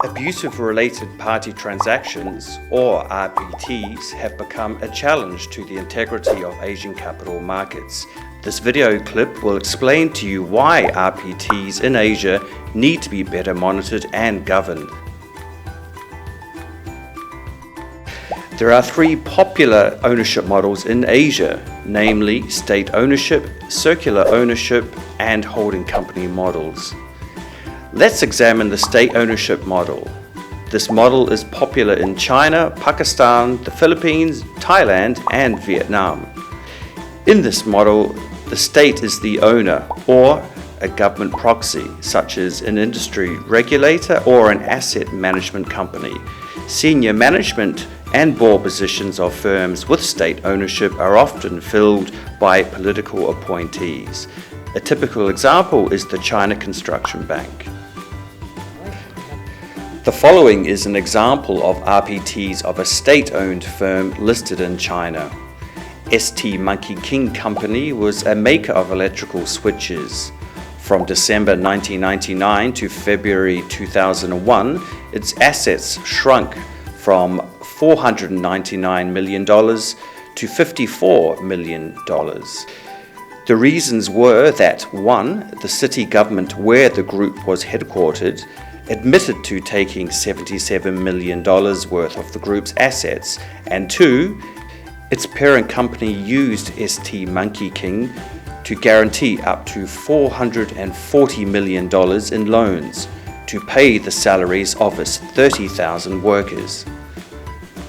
Abusive related party transactions, or RPTs, have become a challenge to the integrity of Asian capital markets. This video clip will explain to you why RPTs in Asia need to be better monitored and governed. There are three popular ownership models in Asia, namely state ownership, circular ownership, and holding company models. Let's examine the state ownership model. This model is popular in China, Pakistan, the Philippines, Thailand, and Vietnam. In this model, the state is the owner or a government proxy, such as an industry regulator or an asset management company. Senior management and board positions of firms with state ownership are often filled by political appointees. A typical example is the China Construction Bank. The following is an example of RPTs of a state-owned firm listed in China. ST Monkey King Company was a maker of electrical switches. From December 1999 to February 2001, its assets shrunk from $499 million to $54 million. The reasons were that 1. The city government where the group was headquartered admitted to taking $77 million worth of the group's assets, and 2. Its parent company used ST Monkey King to guarantee up to $440 million in loans to pay the salaries of its 30,000 workers.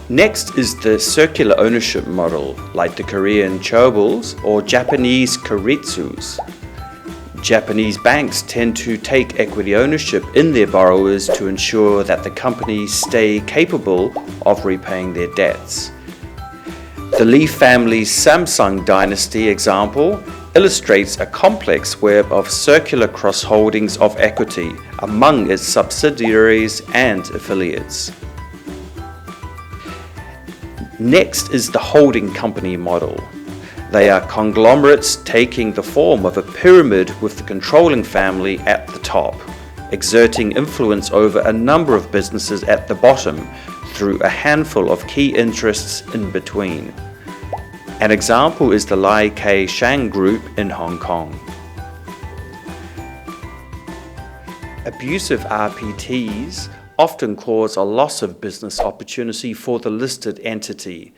Next is the circular ownership model, like the Korean chaebols or Japanese keiretsus. Japanese banks tend to take equity ownership in their borrowers to ensure that the companies stay capable of repaying their debts. The Lee family's Samsung dynasty example illustrates a complex web of circular cross-holdings of equity among its subsidiaries and affiliates. Next is the holding company model. They are conglomerates taking the form of a pyramid with the controlling family at the top, exerting influence over a number of businesses at the bottom through a handful of key interests in between. An example is the Lai Ka Shang Group in Hong Kong. Abusive RPTs often cause a loss of business opportunity for the listed entity,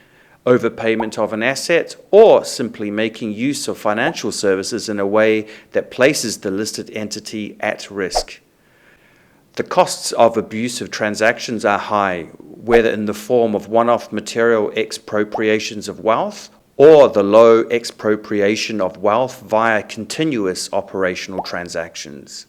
overpayment of an asset, or simply making use of financial services in a way that places the listed entity at risk. The costs of abusive transactions are high, whether in the form of one-off material expropriations of wealth or the low expropriation of wealth via continuous operational transactions.